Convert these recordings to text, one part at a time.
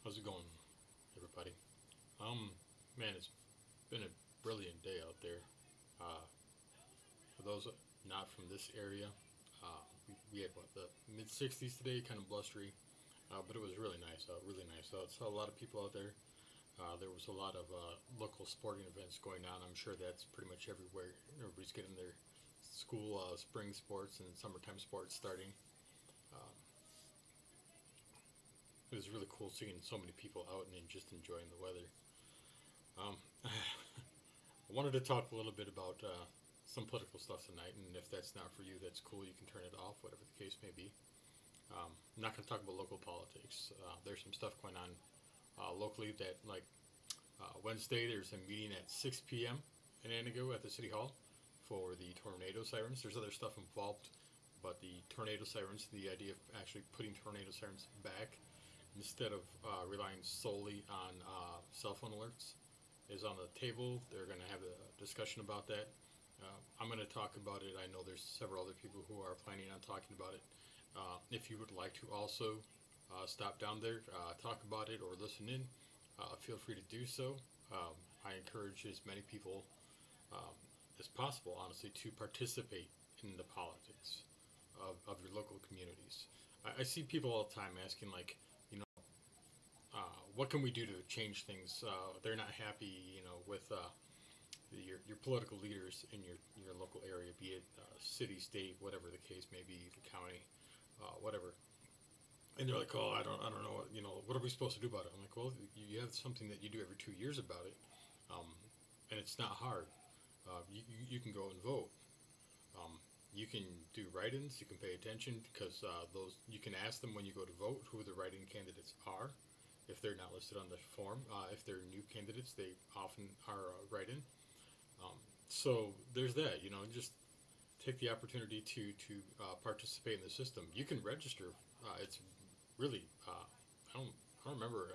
How's it going, everybody? Um, Man, it's been a brilliant day out there. Uh, for those not from this area, we had what the mid 60s today, kind of blustery, but it was really nice out. Really nice out. Saw a lot of people out there. There was a lot of local sporting events going on. I'm sure that's pretty much everywhere. Everybody's getting their school spring sports and summertime sports starting. Um, it was really cool seeing so many people out and just enjoying the weather. Um, I wanted to talk a little bit about some political stuff tonight, and if that's not for you, that's cool. You can turn it off, whatever the case may be. I'm not going to talk about local politics. There's some stuff going on locally that, like Wednesday, there's a meeting at 6 p.m. in Antigo at the City Hall for the tornado sirens. There's other stuff involved, but the tornado sirens, the idea of actually putting tornado sirens back instead of relying solely on cell phone alerts is on the table. They're going to have a discussion about that. I'm going to talk about it. I know there's several other people who are planning on talking about it. If you would like to also stop down there, talk about it, or listen in, feel free to do so. I encourage as many people um, as possible, honestly, to participate in the politics of your local communities. I see people all the time asking, like, you know, what can we do to change things? They're not happy, with your political leaders in your local area, be it city, state, whatever the case may be, the county, whatever. And they're like, oh, I don't know, what are we supposed to do about it? I'm like, well, you have something that you do every 2 years about it, um, and it's not hard. You can go and vote. Um, you can do write-ins. You can pay attention because those you can ask them when you go to vote who the write-in candidates are. If they're not listed on the form, if they're new candidates, they often are write-in. Um, so there's that. Just take the opportunity to participate in the system. You can register. It's really I don't remember.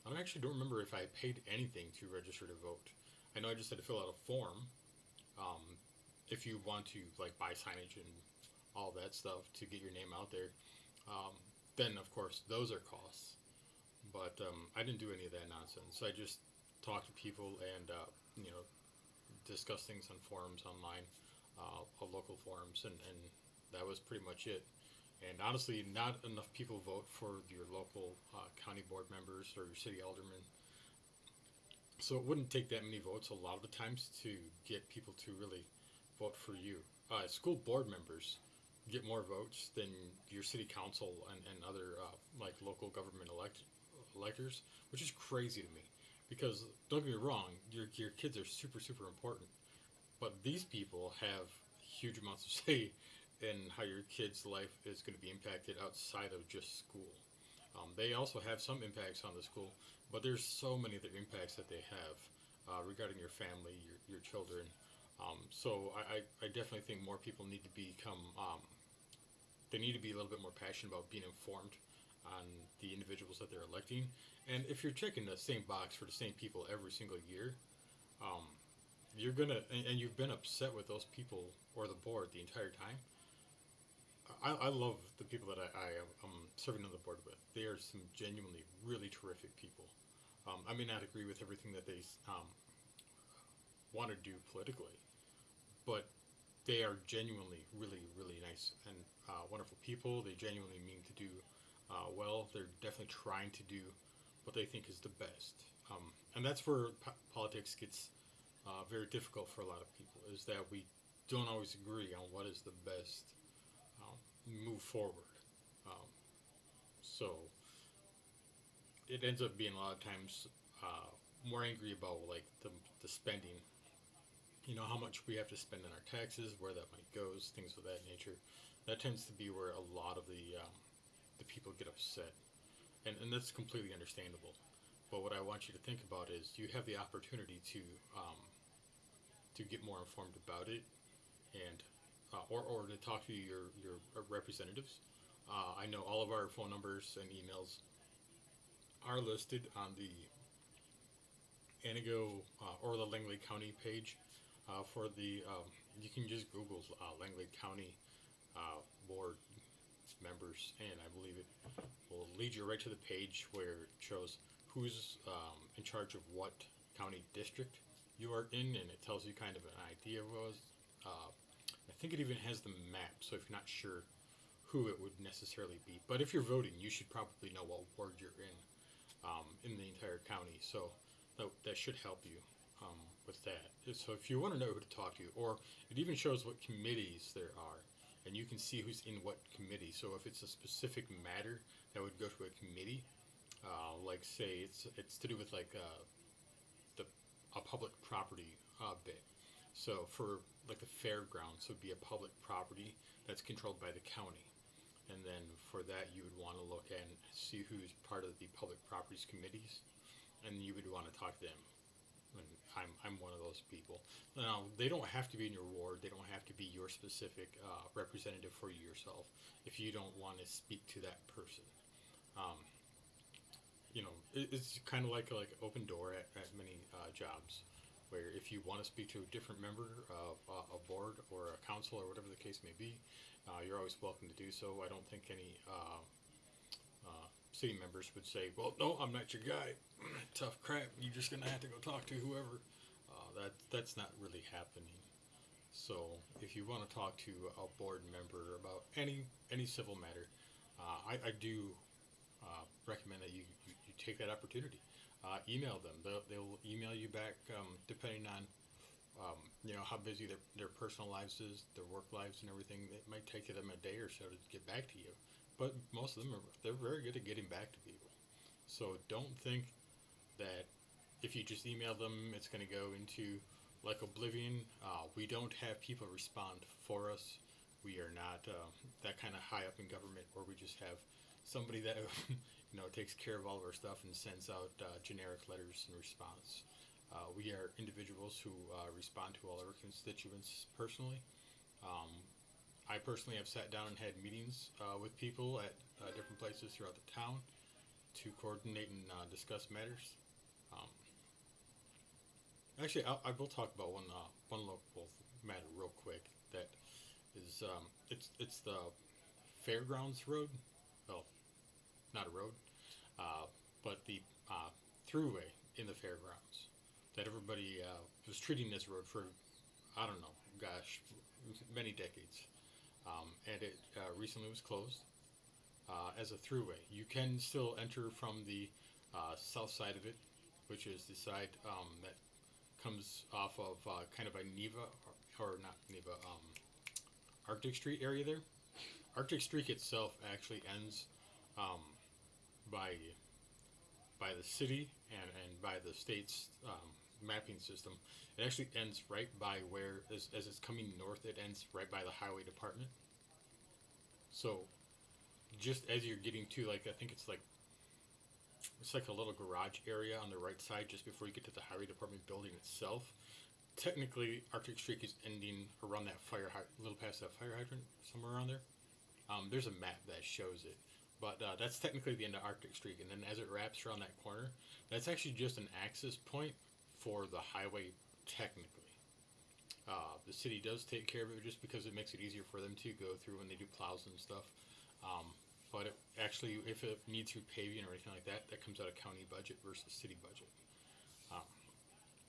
I actually don't remember if I paid anything to register to vote. I know I just had to fill out a form. Um, if you want to like buy signage and all that stuff to get your name out there, um, then of course those are costs. But I didn't do any of that nonsense. I just talked to people and you know discuss things on forums online, local forums, and that was pretty much it. And honestly, not enough people vote for your local county board members or your city aldermen. So it wouldn't take that many votes a lot of the times to get people to really vote for you. School board members get more votes than your city council and other like local government electors, which is crazy to me. Because don't get me wrong, your kids are super super important, but these people have huge amounts of say in how your kid's life is going to be impacted outside of just school. They also have some impacts on the school, but there's so many other impacts that they have regarding your family, your children. So I definitely think more people need to become, they need to be a little bit more passionate about being informed on the individuals that they're electing. And if you're checking the same box for the same people every single year, um, you're gonna and you've been upset with those people or the board the entire time. I love the people that I am serving on the board with. They are some genuinely really terrific people. I may not agree with everything that they want to do politically, but they are genuinely really really nice and wonderful people. They genuinely mean to do well. They're definitely trying to do what they think is the best. And that's where politics gets very difficult for a lot of people. Is that we don't always agree on what is the best move forward. Um, so it ends up being a lot of times more angry about like the spending. How much we have to spend on our taxes, where that money goes, things of that nature. That tends to be where a lot of the people get upset, and that's completely understandable. But what I want you to think about is you have the opportunity to get more informed about it and or to talk to your representatives. I know all of our phone numbers and emails are listed on the Antigo or the Langley County page for the. You can just Google Langley County board members, and I believe it will lead you right to the page where it shows who's in charge of what county district you are in, and it tells you kind of an idea of what. I think it even has the map, so if you're not sure who it would necessarily be, but if you're voting, you should probably know what ward you're in the entire county. So that should help you with that. So if you want to know who to talk to, or it even shows what committees there are, and you can see who's in what committee. So if it's a specific matter that would go to a committee, like say it's to do with like the a public property bit. So for like the fairgrounds would be a public property that's controlled by the county. And then for that, you would want to look and see who's part of the public properties committees, and you would want to talk to them. And I'm one of those people. Now, they don't have to be in your ward. They don't have to be your specific representative for yourself if you don't want to speak to that person. Um, it's kind of like open door at many jobs, where if you want to speak to a different member of a board or a council or whatever the case may be, you're always welcome to do so. I don't think any city members would say, "Well, no, I'm not your guy. Tough crap. You're just gonna have to go talk to whoever." That's not really happening. So if you want to talk to a board member about any civil matter, I do recommend that you take that opportunity. Email them. They'll email you back depending on how busy their personal lives is, their work lives and everything. It might take them a day or so to get back to you, but most of them they're very good at getting back to people. So don't think that if you just email them, it's going to go into like oblivion. We don't have people respond for us. We are not that kind of high up in government where we just have somebody that takes care of all of our stuff and sends out generic letters in response. We are individuals who respond to all of our constituents personally. I personally have sat down and had meetings with people at different places throughout the town to coordinate and discuss matters. Actually, I will talk about one local matter real quick. That is, it's the Fairgrounds Road. Well, not a road, but the throughway in the fairgrounds that everybody was treating this road for, I don't know, gosh, many decades. And it recently was closed as a throughway. You can still enter from the south side of it, which is the side that comes off of kind of a Neva, or not Neva, Arctic Street area there. Arctic Street itself actually ends by the city and by the state's mapping system. It actually ends right by where, as it's coming north, it ends right by the highway department. So just as you're getting to, like, I think it's like a little garage area on the right side just before you get to the highway department building itself. Technically, Arctic Street is ending around that a little past that fire hydrant, somewhere around there. There's a map that shows it, but that's technically the end of Arctic Street. And then as it wraps around that corner, that's actually just an access point for the highway, technically. The city does take care of it just because it makes it easier for them to go through when they do plows and stuff. But actually, if it needs repaving or anything like that, that comes out of county budget versus city budget.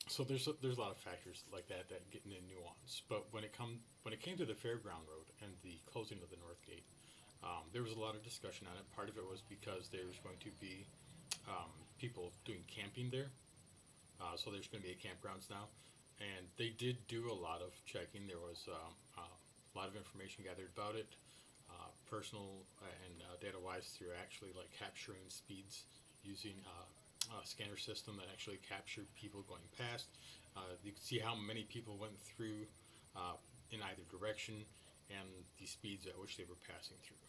So there's a lot of factors like that get into nuance. But when it came to the Fairground Road and the closing of the North Gate, there was a lot of discussion on it. Part of it was because there's going to be people doing camping there. So there's going to be campgrounds now. And they did do a lot of checking. There was a lot of information gathered about it, personal and data-wise, through actually like capturing speeds using a scanner system that actually captured people going past. You could see how many people went through in either direction and the speeds at which they were passing through.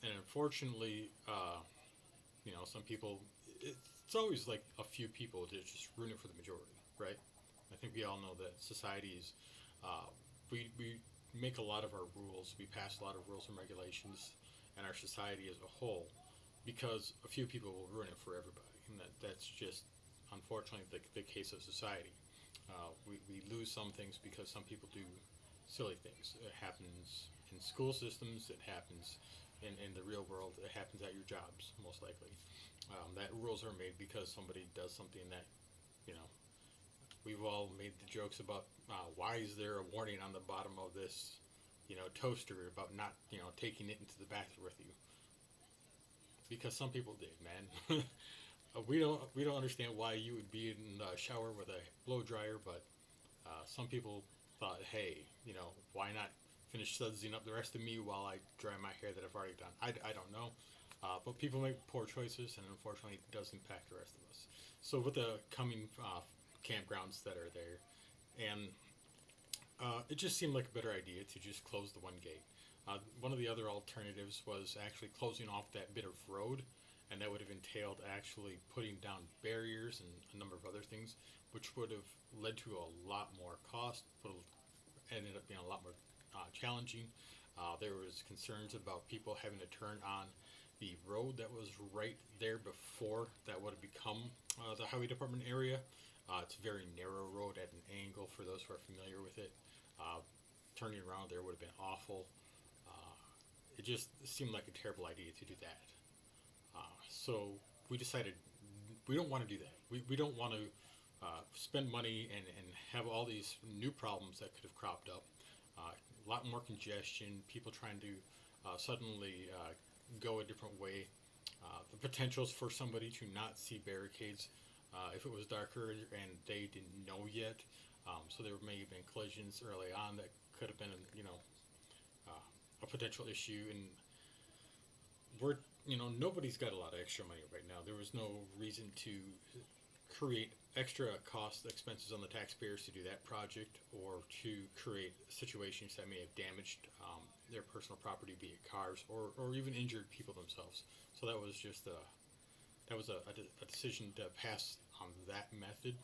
And unfortunately, some people, it's always like a few people that just ruin it for the majority, right? I think we all know that societies, we make a lot of our rules, we pass a lot of rules and regulations, and our society as a whole, because a few people will ruin it for everybody, and that's just unfortunately the case of society. We lose some things because some people do silly things. It happens in school systems. It happens in the real world. It happens at your jobs, most likely. That rules are made because somebody does something that, you know, we've all made the jokes about why is there a warning on the bottom of this, toaster about not, taking it into the bathroom with you? Because some people did, man. We don't understand why you would be in the shower with a blow dryer, but some people thought, hey, why not finish sudsing up the rest of me while I dry my hair that I've already done? I don't know. But people make poor choices, and unfortunately, it does impact the rest of us. So, with the coming campgrounds that are there, and it just seemed like a better idea to just close the one gate. One of the other alternatives was actually closing off that bit of road, and that would have entailed actually putting down barriers and a number of other things, which would have led to a lot more cost, but ended up being a lot more challenging. There was concerns about people having to turn on the road that was right there before that would have become the highway department area. It's a very narrow road at an angle for those who are familiar with it. Turning around there would have been awful. It just seemed like a terrible idea to do that. So we decided we don't want to do that. We don't want to spend money and have all these new problems that could have cropped up. A lot more congestion, people trying to suddenly go a different way. The potentials for somebody to not see barricades if it was darker and they didn't know yet. So there may have been collisions early on that could have been, a potential issue. And nobody's got a lot of extra money right now. There was no reason to create extra cost expenses on the taxpayers to do that project, or to create situations that may have damaged their personal property, be it cars or even injured people themselves. So that was just a decision to pass on that method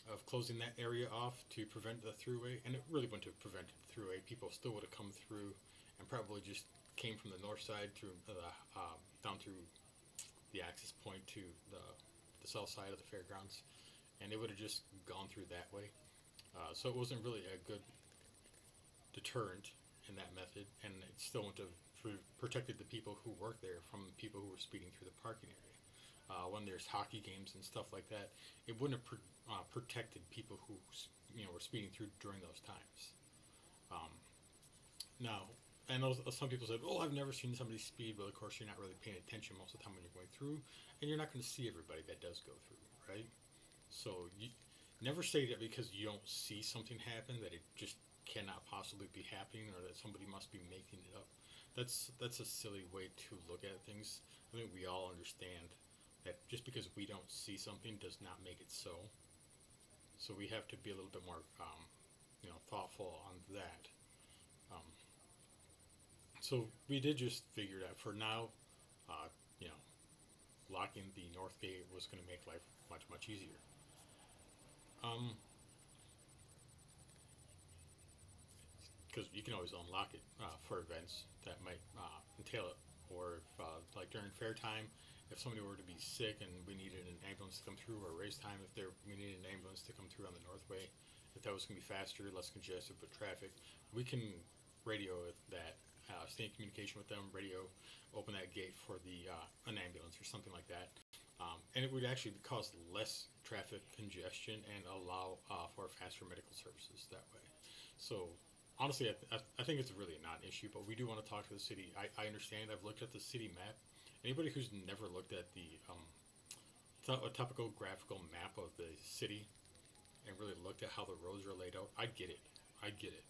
of closing that area off to prevent the throughway, and it really wouldn't have prevented the throughway. People still would have come through and probably just came from the north side through down through the access point to the south side of the fairgrounds, and it would have just gone through that way. So it wasn't really a good deterrent in that method, and it still wouldn't have protected the people who work there from people who were speeding through the parking area. When there's hockey games and stuff like that, it wouldn't have protected people who were speeding through during those times. Now, I know some people said, "Oh, I've never seen somebody speed." Well, of course, you're not really paying attention most of the time when you're going through, and you're not going to see everybody that does go through, right? So you never say that because you don't see something happen that it just cannot possibly be happening, or that somebody must be making it up. That's a silly way to look at things. I think we all understand that just because we don't see something does not make it so. So we have to be a little bit more, thoughtful on that. Um, so we did just figure that for now, uh, you know, locking the north gate was going to make life much easier. Um, because you can always unlock it for events that might entail it, or if, like during fair time, if somebody were to be sick and we needed an ambulance to come through, or race time if we needed an ambulance to come through on the Northway, if that was going to be faster, less congested with traffic, we can radio that, stay in communication with them, radio, open that gate for an ambulance or something like that. And it would actually cause less traffic congestion and allow for faster medical services that way. So honestly, I think it's really not an issue, but we do want to talk to the city. I understand. I've looked at the city map. Anybody who's never looked at the topographical map of the city and really looked at how the roads are laid out, I get it. I get it.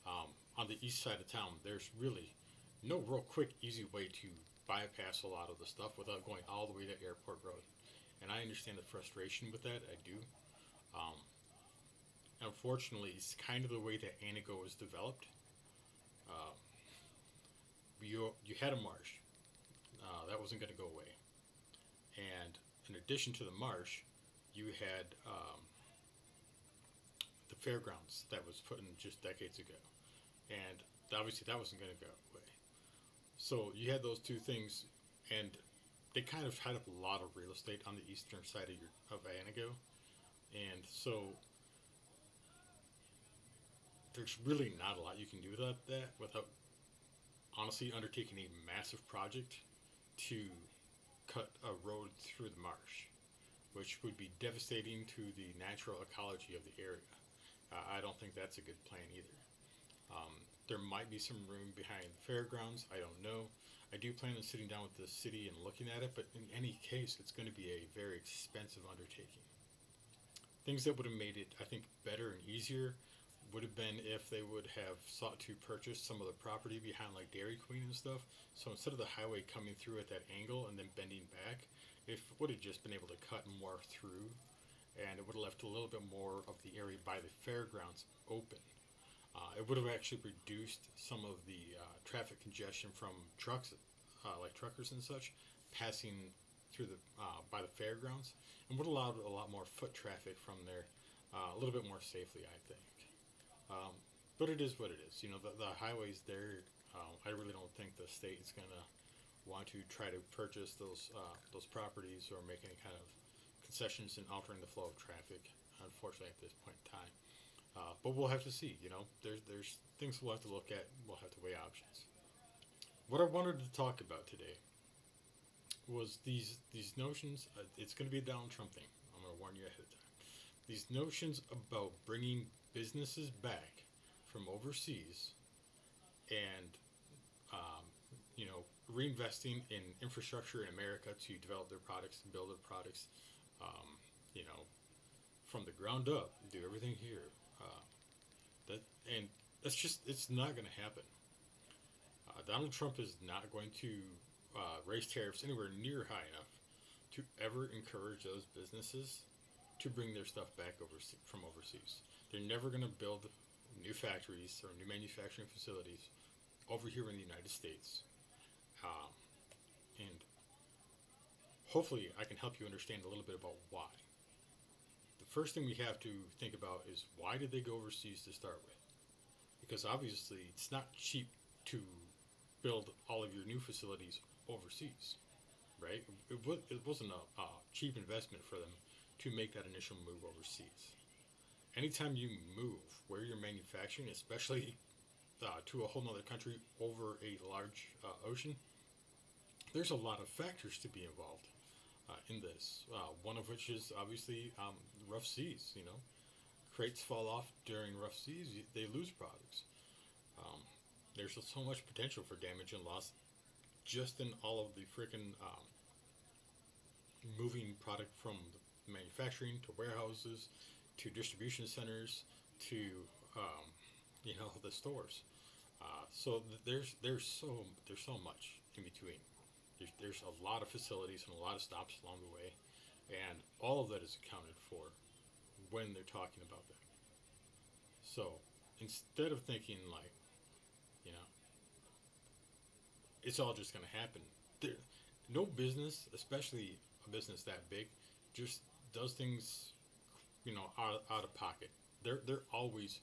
On the east side of town, there's really no real quick, easy way to bypass a lot of the stuff without going all the way to Airport Road. And I understand the frustration with that. I do. Um, Unfortunately, it's kind of the way that Anago was developed. Uh, you had a marsh that wasn't going to go away, and in addition to the marsh, you had the fairgrounds that was put in just decades ago, and obviously that wasn't going to go away. So you had those two things, and they kind of tied up a lot of real estate on the eastern side of Anago, and so there's really not a lot you can do without that, without honestly undertaking a massive project to cut a road through the marsh, which would be devastating to the natural ecology of the area. I don't think that's a good plan either. Um, there might be some room behind the fairgrounds. I don't know. I do plan on sitting down with the city and looking at it, but in any case, it's going to be a very expensive undertaking. Things that would have made it, I think, better and easier would have been if they would have sought to purchase some of the property behind like Dairy Queen and stuff. So instead of the highway coming through at that angle and then bending back, it would have just been able to cut more through, and it would have left a little bit more of the area by the fairgrounds open. It would have actually reduced some of the traffic congestion from trucks, like truckers and such, passing through the by the fairgrounds, and would allow a lot more foot traffic from there, a little bit more safely, I think. Um, but it is what it is. You know, the highways there. I really don't think the state is gonna want to try to purchase those properties or make any kind of concessions in altering the flow of traffic. Unfortunately, at this point in time. But we'll have to see. You know, there's things we'll have to look at. We'll have to weigh options. What I wanted to talk about today was these notions. It's going to be a Donald Trump thing. I'm going to warn you ahead of time. These notions about bringing businesses back from overseas and you know, reinvesting in infrastructure in America to develop their products and build their products. You know, from the ground up, do everything here. That and that's just it's not going to happen. Donald Trump is not going to raise tariffs anywhere near high enough to ever encourage those businesses to bring their stuff back from overseas. They're never going to build new factories or new manufacturing facilities over here in the United States. And hopefully, I can help you understand a little bit about why. The first thing we have to think about is why did they go overseas to start with? Because obviously, it's not cheap to build all of your new facilities overseas, right? It wasn't a cheap investment for them to make that initial move overseas. Anytime you move where you're manufacturing, especially to a whole other country over a large ocean, there's a lot of factors to be involved in this. One of which is obviously rough seas. You know, crates fall off during rough seas; they lose products. Um, there's so much potential for damage and loss just in all of the freaking moving product from manufacturing to warehouses to distribution centers to you know, the stores. So there's so much in between. There's a lot of facilities and a lot of stops along the way, and all of that is accounted for when they're talking about that. So instead of thinking like, you know, it's all just going to happen, there, no business, especially a business that big, just does things, you know, out of pocket. They're always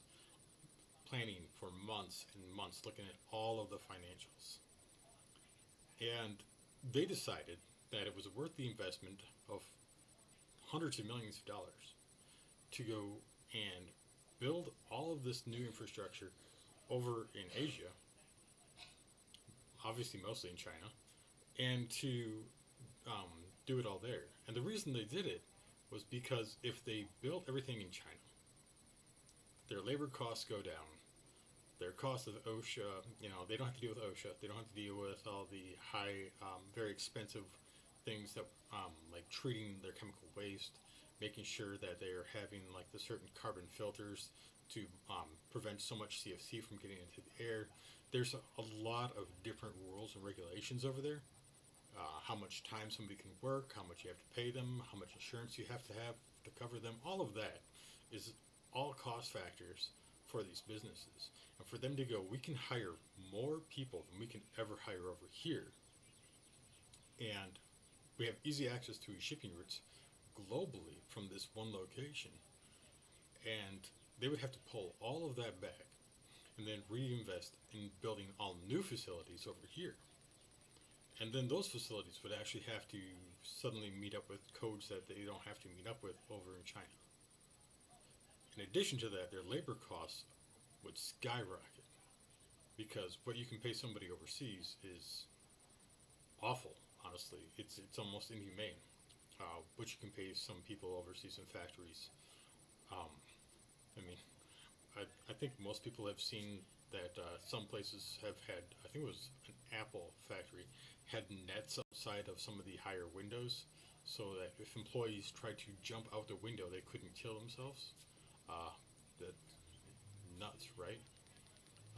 planning for months and months, looking at all of the financials. And they decided that it was worth the investment of hundreds of millions of dollars to go and build all of this new infrastructure over in Asia, obviously mostly in China, and to um, do it all there. And the reason they did it was because if they built everything in China, their labor costs go down. Their cost of OSHA, you know, they don't have to deal with OSHA. They don't have to deal with all the high, very expensive things that, like treating their chemical waste, making sure that they are having like the certain carbon filters to prevent so much CFC from getting into the air. There's a lot of different rules and regulations over there. How much time somebody can work, how much you have to pay them, how much insurance you have to cover them. All of that is all cost factors for these businesses. And for them to go, we can hire more people than we can ever hire over here. And we have easy access to shipping routes globally from this one location. And they would have to pull all of that back and then reinvest in building all new facilities over here. And then those facilities would actually have to suddenly meet up with codes that they don't have to meet up with over in China. In addition to that, their labor costs would skyrocket. because what you can pay somebody overseas is awful. Honestly, it's almost inhumane. What you can pay some people overseas in factories. Um, I mean, I think most people have seen that some places have had. I think it was an Apple factory had nets outside of some of the higher windows, so that if employees tried to jump out the window, they couldn't kill themselves. Uh, that's nuts, right?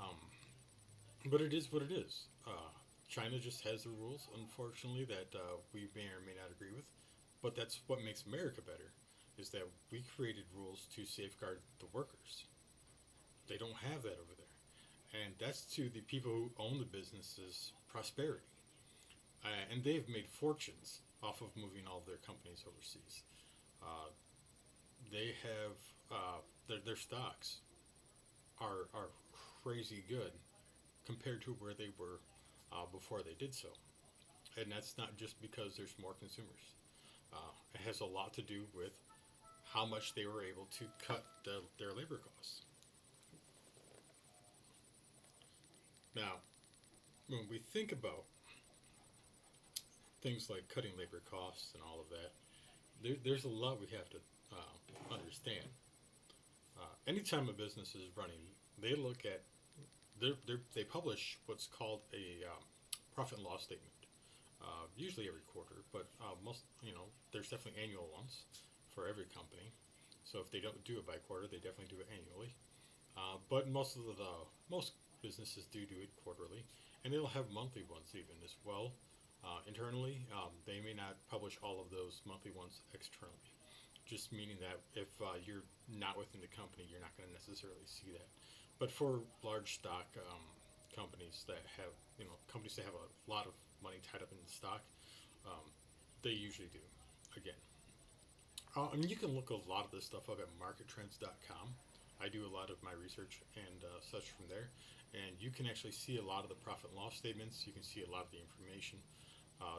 Um, but it is what it is. China just has the rules, unfortunately, that we may or may not agree with. But that's what makes America better, is that we created rules to safeguard the workers. They don't have that over there, and that's to the people who own the businesses' prosperity. And they've made fortunes off of moving all of their companies overseas. Uh, they have their stocks are crazy good compared to where they were before they did so. And that's not just because there's more consumers. It has a lot to do with how much they were able to cut their labor costs. Now, when we think about things like cutting labor costs and all of that, there's a lot we have to understand. Anytime a business is running, they look at they publish what's called a profit and loss statement. Usually every quarter, but most there's definitely annual ones for every company. So if they don't do it by quarter, they definitely do it annually. But most businesses do it quarterly, and they'll have monthly ones even as well. Internally, they may not publish all of those monthly ones externally. Just meaning that if you're not within the company, you're not going to necessarily see that. But for large stock companies that have, companies that have a lot of money tied up in stock, um, they usually do. Again, I mean, you can look a lot of this stuff up at markettrends.com. I do a lot of my research and such from there, and you can actually see a lot of the profit and loss statements. You can see a lot of the information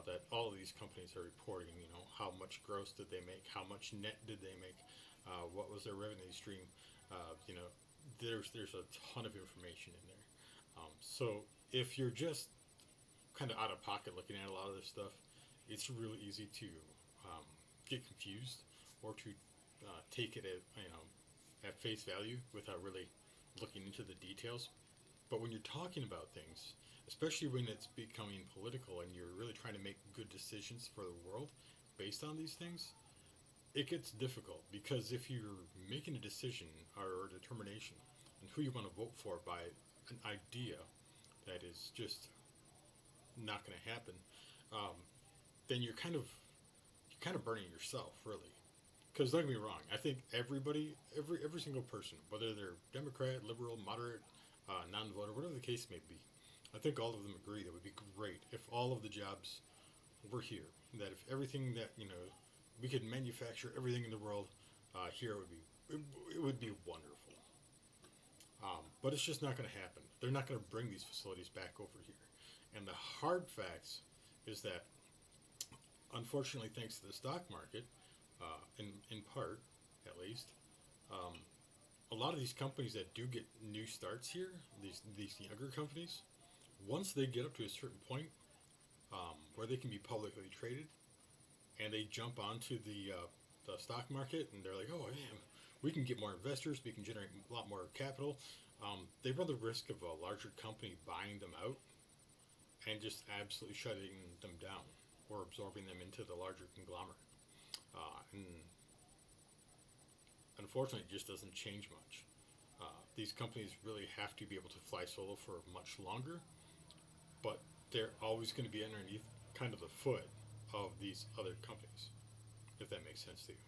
that all of these companies are reporting. How much gross did they make? How much net did they make? What was their revenue stream? You know, there's a ton of information in there. So if you're just kind of out of pocket looking at a lot of this stuff, it's really easy to um, get confused or to take it at at face value without really looking into the details. But when you're talking about things, especially when it's becoming political and you're really trying to make good decisions for the world based on these things, it gets difficult because if you're making a decision or a determination on who you want to vote for by an idea that is just not going to happen, um, then you're kind of burning yourself really. Because don't get me wrong, I think everybody, every single person, whether they're Democrat, liberal, moderate, non-voter, whatever the case may be, I think all of them agree that it would be great if all of the jobs were here. That if everything that we could manufacture everything in the world here, it would be wonderful. But it's just not going to happen. They're not going to bring these facilities back over here. And the hard facts is that, unfortunately, thanks to the stock market, in part at least, um, a lot of these companies that do get new starts here, these younger companies, once they get up to a certain point where they can be publicly traded, and they jump onto the stock market, and they're like, oh man, we can get more investors, we can generate a lot more capital. They run the risk of a larger company buying them out and just absolutely shutting them down or absorbing them into the larger conglomerate. And unfortunately, it just doesn't change much. These companies really have to be able to fly solo for much longer, but they're always going to be underneath kind of the foot of these other companies, if that makes sense to you.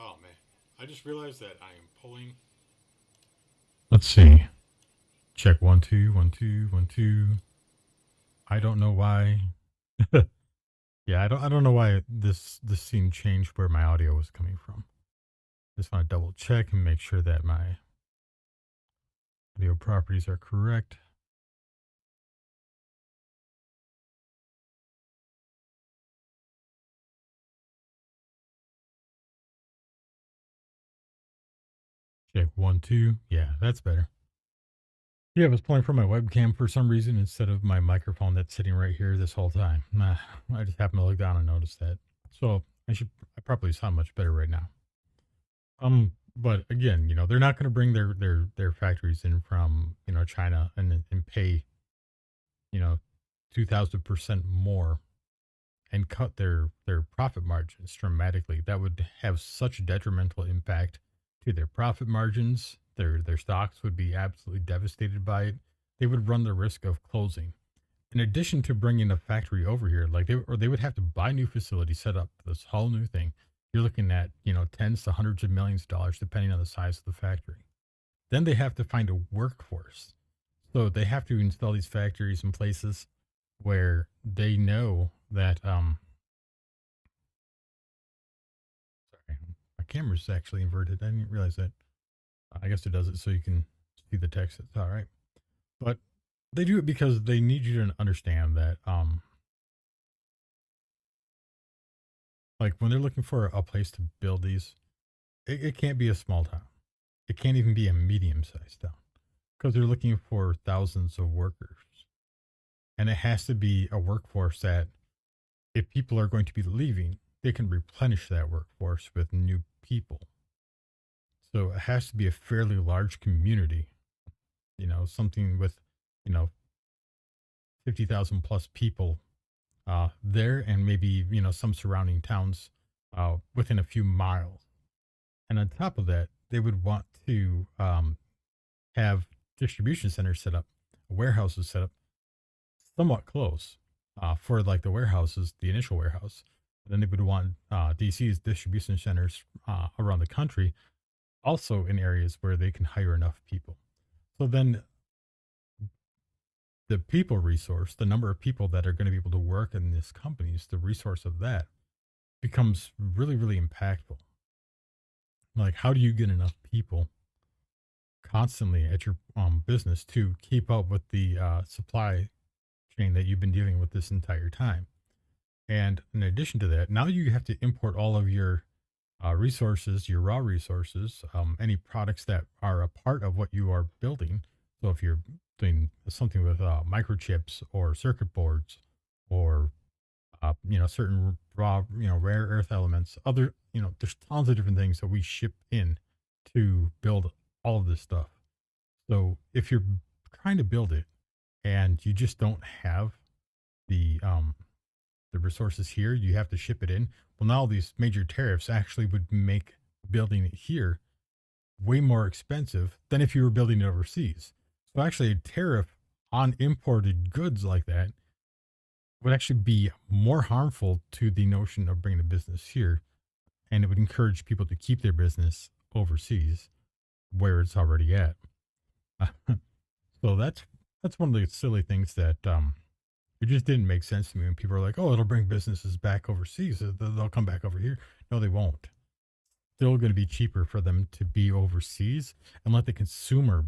Oh man, I just realized that I am pulling. Let's see. Check 1 2 1 2 1 2. I don't know why. Yeah, I don't know why this scene changed where my audio was coming from. Just want to double check and make sure that my audio properties are correct. Check one, two. Yeah, that's better. Yeah, I was playing from my webcam for some reason instead of my microphone that's sitting right here this whole time. Nah, I just happened to look down and notice that. So I probably sound much better right now. But again, they're not going to bring their factories in from China and pay you know 2,000% more and cut their profit margins dramatically. That would have such a detrimental impact to their profit margins. Their stocks would be absolutely devastated by it. They would run the risk of closing. In addition to bringing a factory over here, like they would have to buy new facilities, set up this whole new thing. You're looking at tens to hundreds of millions of dollars depending on the size of the factory. Then they have to find a workforce. So they have to install these factories in places where they know that sorry, my camera's actually inverted. I didn't realize that. I guess it does it so you can see the text. It's all right. But they do it because they need you to understand that like when they're looking for a place to build these, it can't be a small town. It can't even be a medium sized town because they're looking for thousands of workers. And it has to be a workforce that if people are going to be leaving, they can replenish that workforce with new people. So it has to be a fairly large community, something with, you know, 50,000 plus people there and maybe, some surrounding towns within a few miles. And on top of that, they would want to have distribution centers set up, warehouses set up somewhat close for like the warehouses, the initial warehouse. Then they would want DC's distribution centers around the country, also in areas where they can hire enough people. So then the people resource, the number of people that are going to be able to work in these companies, the resource of that becomes really, really impactful. Like, how do you get enough people constantly at your business to keep up with the supply chain that you've been dealing with this entire time? And in addition to that, now you have to import all of your resources, your raw resources, any products that are a part of what you are building. So if you're doing something with microchips or circuit boards or certain raw, rare earth elements, other, there's tons of different things that we ship in to build all of this stuff. So if you're trying to build it and you just don't have the resources here, you have to ship it in. Well, now these major tariffs actually would make building it here way more expensive than if you were building it overseas. So actually, a tariff on imported goods like that would actually be more harmful to the notion of bringing a business here, and it would encourage people to keep their business overseas where it's already at. So that's one of the silly things that it just didn't make sense to me when people are like, "Oh, it'll bring businesses back overseas. They'll come back over here." No, they won't. Still going to be cheaper for them to be overseas and let the consumer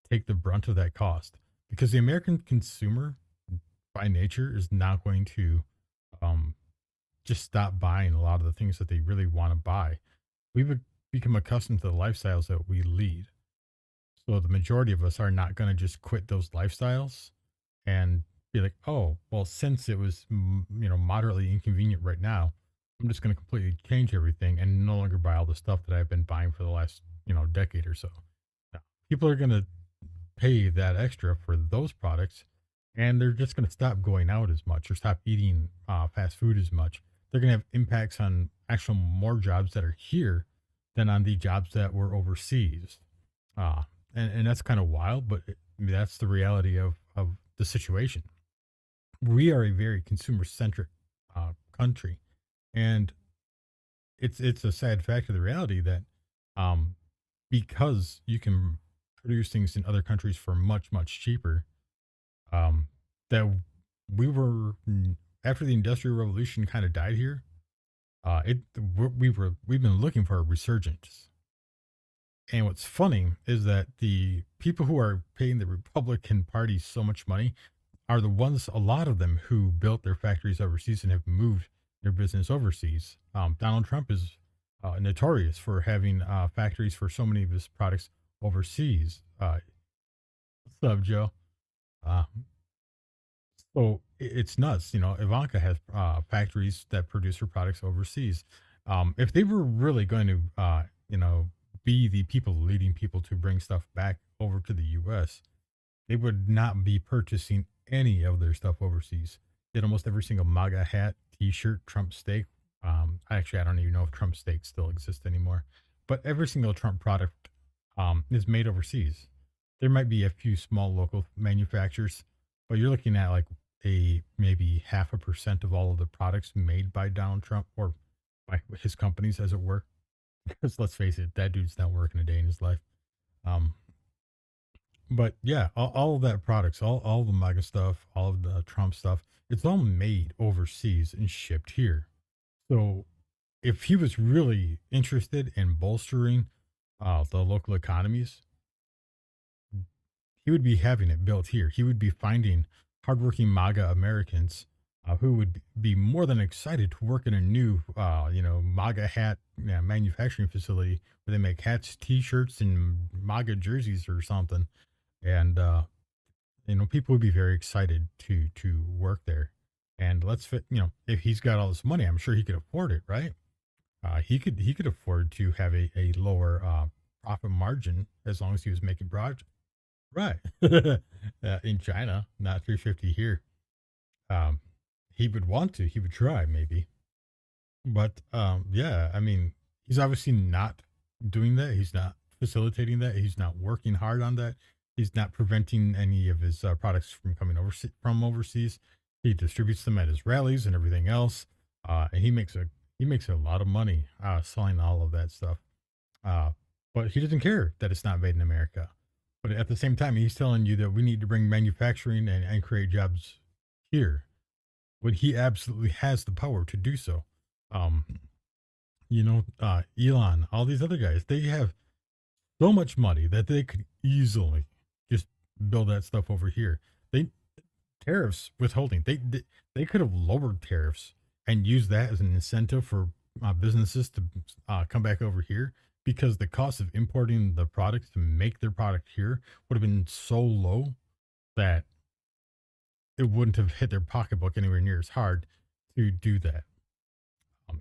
take the brunt of that cost, because the American consumer by nature is not going to um, just stop buying a lot of the things that they really want to buy. We've become accustomed to the lifestyles that we lead. So the majority of us are not going to just quit those lifestyles and be like, oh, well, since it was, moderately inconvenient right now, I'm just going to completely change everything and no longer buy all the stuff that I've been buying for the last, decade or so. Now, people are going to pay that extra for those products, and they're just going to stop going out as much or stop eating fast food as much. They're going to have impacts on actual more jobs that are here than on the jobs that were overseas. And that's kind of wild, but that's the reality of the situation. We are a very consumer centric country, and it's a sad fact of the reality that um, because you can produce things in other countries for much cheaper, um, that we were after the industrial revolution kind of died here. We've been looking for a resurgence. And what's funny is that the people who are paying the Republican Party so much money are the ones, a lot of them, who built their factories overseas and have moved their business overseas. Donald Trump is notorious for having factories for so many of his products overseas. What's up, Joe? Uh, so it's nuts. You know, Ivanka has factories that produce her products overseas. If they were really going to, be the people leading people to bring stuff back over to the U.S., they would not be purchasing any of their stuff overseas. Did almost every single MAGA hat, T-shirt, Trump steak. I don't even know if Trump steak still exists anymore, but every single Trump product is made overseas. There might be a few small local manufacturers, but you're looking at like a maybe 0.5% of all of the products made by Donald Trump or by his companies, as it were. Because let's face it, that dude's not working a day in his life. Um, but yeah, all of that products, all the MAGA stuff, all of the Trump stuff, it's all made overseas and shipped here. So if he was really interested in bolstering the local economies, he would be having it built here. He would be finding hardworking MAGA Americans who would be more than excited to work in a new, MAGA hat manufacturing facility where they make hats, T-shirts, and MAGA jerseys or something. And people would be very excited to work there. And let's fit, if he's got all this money, I'm sure he could afford it, right? He could afford to have a lower profit margin as long as he was making project. Right. In China, not 350 here. Um, he would want to. He would try maybe, but yeah. I mean, he's obviously not doing that. He's not facilitating that. He's not working hard on that. He's not preventing any of his products from coming from overseas. He distributes them at his rallies and everything else, and he makes a lot of money selling all of that stuff. Uh, but he doesn't care that it's not made in America. But at the same time, he's telling you that we need to bring manufacturing and create jobs here when he absolutely has the power to do so. Um, Elon, all these other guys, they have so much money that they could easily just build that stuff over here. They tariffs withholding. They could have lowered tariffs and used that as an incentive for businesses to come back over here because the cost of importing the products to make their product here would have been so low that it wouldn't have hit their pocketbook anywhere near as hard to do that.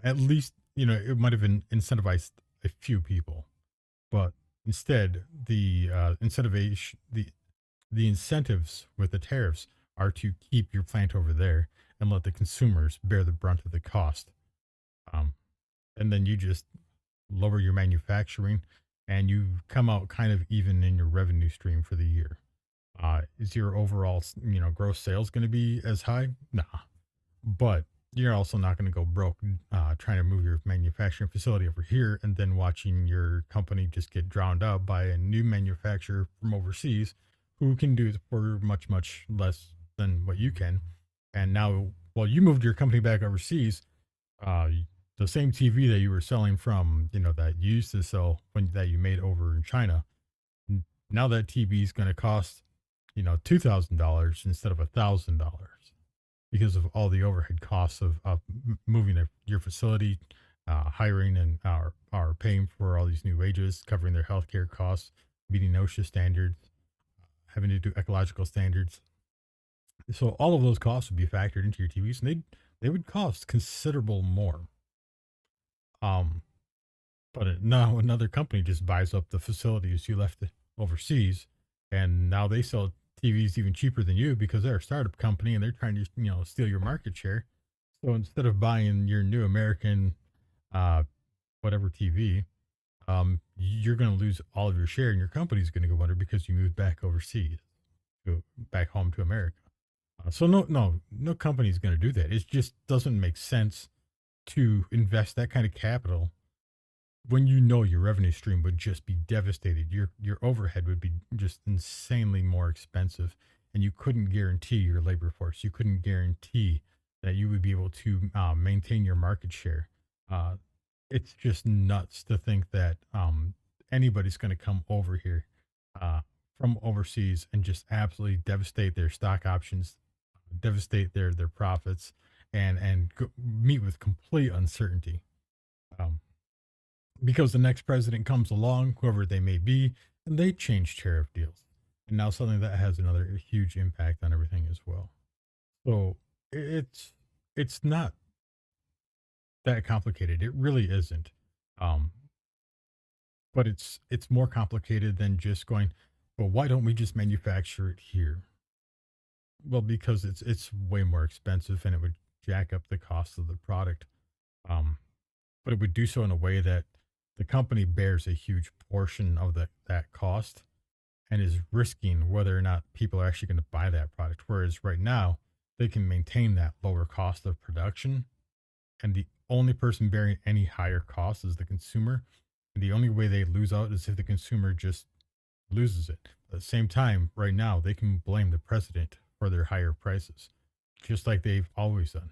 At least it might have been incentivized a few people, but instead the incentives with the tariffs are to keep your plant over there and let the consumers bear the brunt of the cost. Um, and then you just lower your manufacturing and you come out kind of even in your revenue stream for the year. Is your overall, gross sales going to be as high? Nah, but you're also not going to go broke trying to move your manufacturing facility over here and then watching your company just get drowned out by a new manufacturer from overseas who can do it for much, much less than what you can. And now, while you moved your company back overseas, uh, the same TV that you were selling from, that you used to sell when that you made over in China, now that TV is going to cost, $2,000 instead of $1,000 because of all the overhead costs of moving your facility, hiring and are paying for all these new wages, covering their healthcare costs, meeting OSHA standards, having to do ecological standards. So all of those costs would be factored into your TVs, and they would cost considerable more. Um, but now another company just buys up the facilities you left overseas, and now they sell TVs even cheaper than you because they're a startup company and they're trying to steal your market share. So instead of buying your new American uh, whatever TV, you're going to lose all of your share, and your company's going to go under because you moved back overseas, back home to America. So no company is going to do that. It just doesn't make sense to invest that kind of capital when your revenue stream would just be devastated. Your overhead would be just insanely more expensive, and you couldn't guarantee your labor force. You couldn't guarantee that you would be able to maintain your market share. Uh, it's just nuts to think that anybody's going to come over here uh, from overseas and just absolutely devastate their stock options, devastate their profits, and meet with complete uncertainty. Um, because the next president comes along, whoever they may be, and they change tariff deals. And now suddenly that has another huge impact on everything as well. So it's not that complicated. It really isn't. Um, but it's more complicated than just going, well, why don't we just manufacture it here? Well, because it's way more expensive and it would jack up the cost of the product. Um, but it would do so in a way that the company bears a huge portion of that cost and is risking whether or not people are actually going to buy that product. Whereas right now, they can maintain that lower cost of production, and the only person bearing any higher cost is the consumer. And the only way they lose out is if the consumer just loses it. At the same time, right now, they can blame the president for their higher prices, just like they've always done.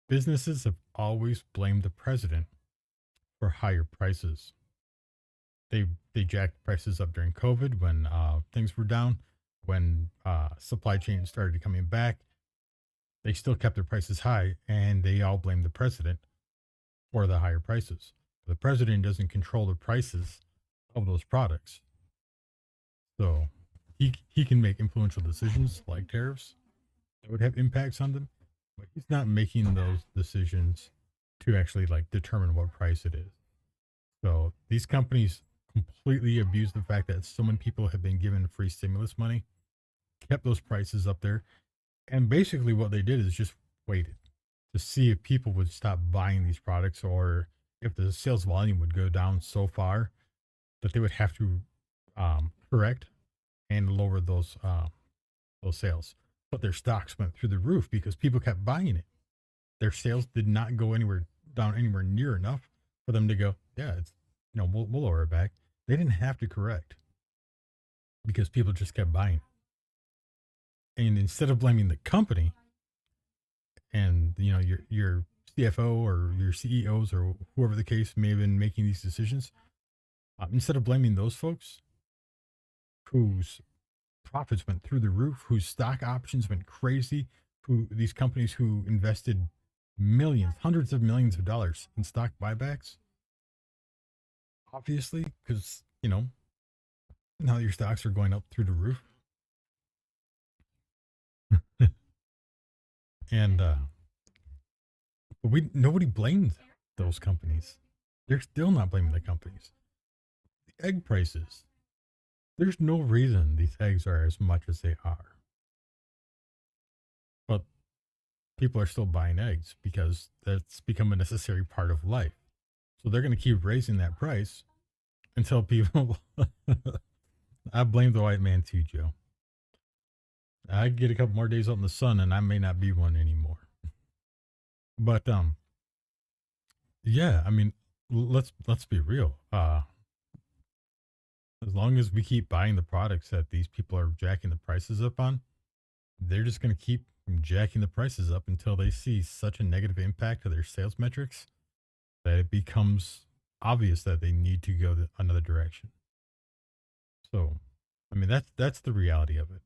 Businesses have always blamed the president for higher prices. They jacked prices up during COVID when things were down. When supply chain started coming back, they still kept their prices high, and they all blamed the president for the higher prices. The president doesn't control the prices of those products, so he can make influential decisions like tariffs that would have impacts on them, but he's not making those decisions to actually like determine what price it is. So these companies completely abuse the fact that so many people have been given free stimulus money, kept those prices up there, and basically what they did is just waited to see if people would stop buying these products or if the sales volume would go down so far that they would have to correct and lower those sales. But their stocks went through the roof because people kept buying it. Their sales did not go anywhere down anywhere near enough for them to go, yeah, it's we'll lower it back. They didn't have to correct because people just kept buying. And instead of blaming the company and your CFO or your CEOs or whoever the case may have been making these decisions, instead of blaming those folks whose profits went through the roof, whose stock options went crazy, who these companies who invested millions, hundreds of millions of dollars in stock buybacks, obviously, because now your stocks are going up through the roof, and but we nobody blamed those companies. They're still not blaming the companies. The egg prices. There's no reason these eggs are as much as they are, but people are still buying eggs because that's become a necessary part of life. So they're going to keep raising that price until people. I blame the white man too, Joe. I get a couple more days out in the sun, and I may not be one anymore. But yeah, I mean, let's be real. As long as we keep buying the products that these people are jacking the prices up on, they're just going to keep jacking the prices up until they see such a negative impact to their sales metrics that it becomes obvious that they need to go another direction. So, I mean, that's the reality of it.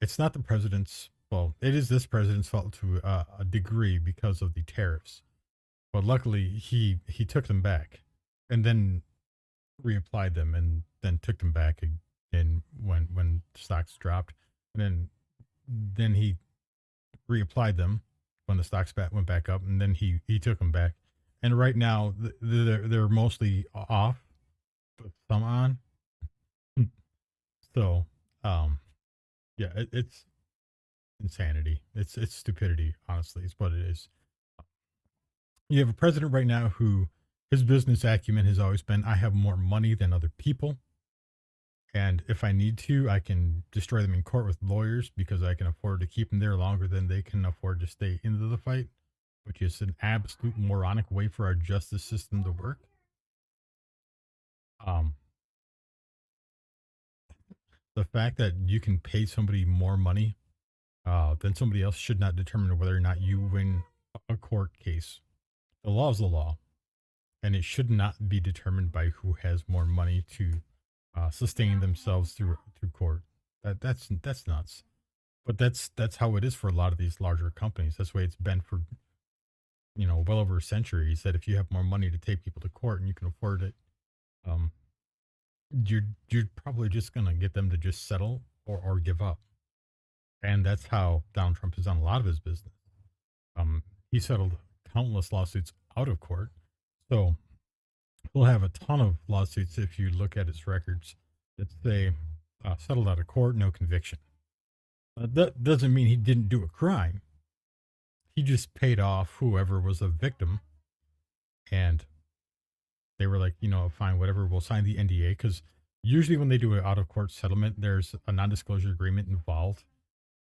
It's not the president's, well, it is this president's fault to a degree because of the tariffs. But luckily, he took them back, and then reapplied them, and then took them back again when stocks dropped, and then he reapplied them when the stocks went back up, and then he took them back. And right now, they're mostly off, with some on. So, yeah, it's insanity. It's stupidity. Honestly, is what it is. You have a president right now who his business acumen has always been, I have more money than other people. And if I need to, I can destroy them in court with lawyers because I can afford to keep them there longer than they can afford to stay into the fight, which is an absolute moronic way for our justice system to work. Um, the fact that you can pay somebody more money than somebody else should not determine whether or not you win a court case. The law is the law, and it should not be determined by who has more money to sustain themselves through court. That's nuts. But that's how it is for a lot of these larger companies. That's the way it's been for well over a century. He said if you have more money to take people to court and you can afford it, um, you're probably just gonna get them to just settle or give up. And that's how Donald Trump has done a lot of his business. Um, he settled countless lawsuits out of court. So he'll have a ton of lawsuits if you look at his records that say settled out of court, no conviction. That doesn't mean he didn't do a crime. He just paid off whoever was a victim, and they were like, fine, whatever, we'll sign the NDA. Because usually when they do an out of court settlement, there's a non disclosure agreement involved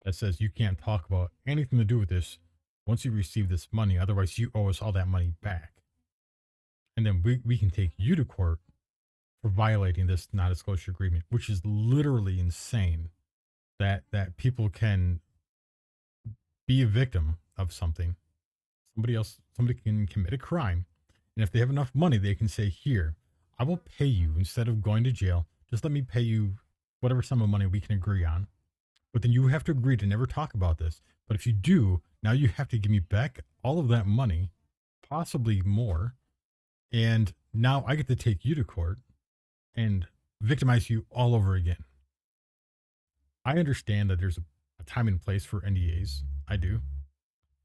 that says you can't talk about anything to do with this once you receive this money. Otherwise, you owe us all that money back. And then we can take you to court for violating this non disclosure agreement, which is literally insane that people can be a victim of something. Somebody can commit a crime. And if they have enough money, they can say, here, I will pay you instead of going to jail. Just let me pay you whatever sum of money we can agree on. But then you have to agree to never talk about this. But if you do, now you have to give me back all of that money, possibly more. And now I get to take you to court and victimize you all over again. I understand that there's a time and place for NDAs. I do.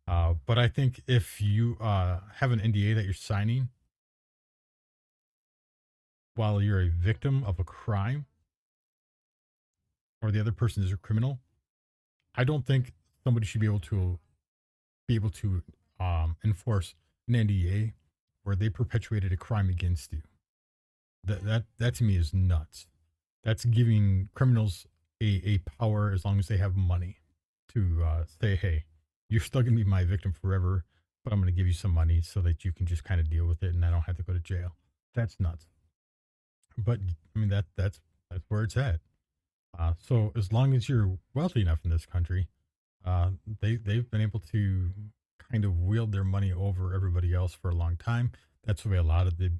But I think if you have an NDA that you're signing while you're a victim of a crime or the other person is a criminal, I don't think somebody should be able to enforce an NDA where they perpetuated a crime against you. That to me is nuts. That's giving criminals a power as long as they have money to say, hey, you're still gonna be my victim forever, but I'm gonna give you some money so that you can just kind of deal with it and I don't have to go to jail. That's nuts. But I mean that's where it's at. So as long as you're wealthy enough in this country, they've been able to kind of wield their money over everybody else for a long time. That's the way a lot of the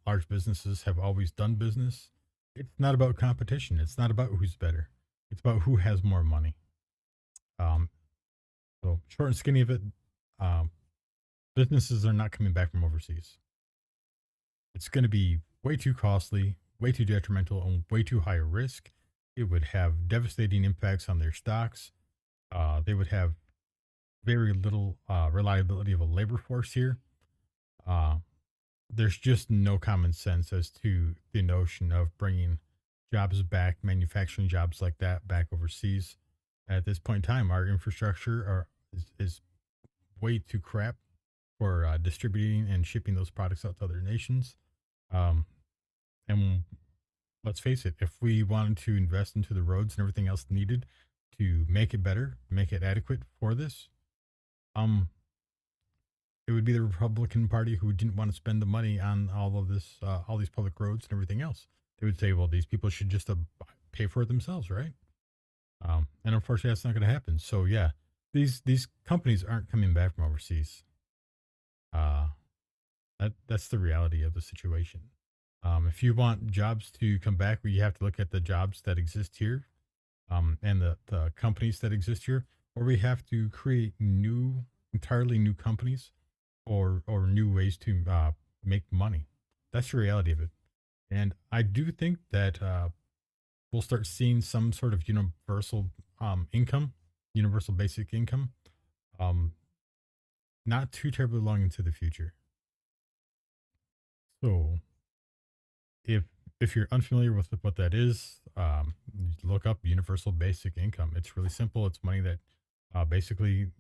large businesses have always done business. It's not about competition. It's not about who's better. It's about who has more money. Um, so short and skinny of it, um, businesses are not coming back from overseas. It's going to be way too costly, way too detrimental, and way too high a risk. It would have devastating impacts on their stocks. They would have very little reliability of a labor force here. Uh, there's just no common sense as to the notion of bringing jobs back, manufacturing jobs like that back overseas. At this point in time, our infrastructure is way too crap for distributing and shipping those products out to other nations. Um, and let's face it, if we wanted to invest into the roads and everything else needed to make it better, make it adequate for this, um, it would be the Republican Party who didn't want to spend the money on all of this, all these public roads and everything else. They would say, well, these people should just pay for it themselves, right? And unfortunately, that's not going to happen. So yeah, these companies aren't coming back from overseas. Uh, that's the reality of the situation. If you want jobs to come back, we have to look at the jobs that exist here, and the companies that exist here, or we have to create entirely new companies, or new ways to make money. That's the reality of it. And I do think that we'll start seeing some sort of universal income, universal basic income, um, not too terribly long into the future. So if if you're unfamiliar with what that is, look up universal basic income. It's really simple. It's money that basically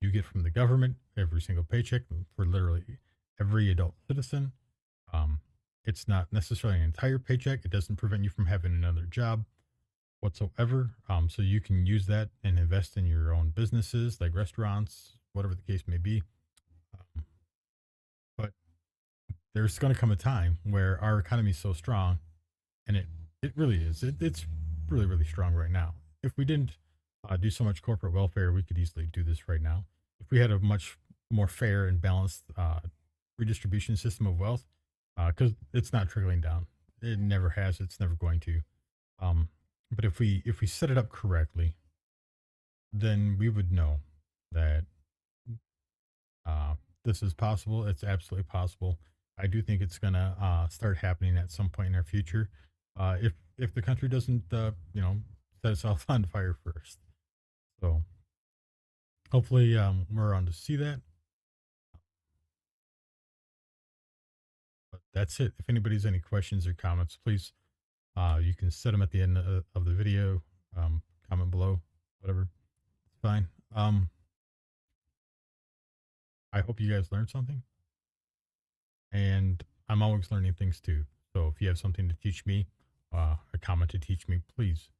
you get from the government every single paycheck for literally every adult citizen. Um, it's not necessarily an entire paycheck. It doesn't prevent you from having another job whatsoever. So you can use that and invest in your own businesses, like restaurants, whatever the case may be. Um, but there's going to come a time where our economy is so strong, and it really is. It's really really strong right now. If we didn't do so much corporate welfare, we could easily do this right now. If we had a much more fair and balanced redistribution system of wealth, because it's not trickling down. It never has. It's never going to. Um, but if we set it up correctly, then we would know that this is possible, it's absolutely possible. I do think it's gonna start happening at some point in our future, if the country doesn't, set itself on fire first. So hopefully, we're on to see that. But that's it. If anybody's any questions or comments, please, you can set them at the end of the video. Comment below, whatever. It's fine. I hope you guys learned something, and I'm always learning things too. So if you have something to teach me, a comment to teach me, please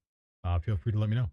feel free to let me know.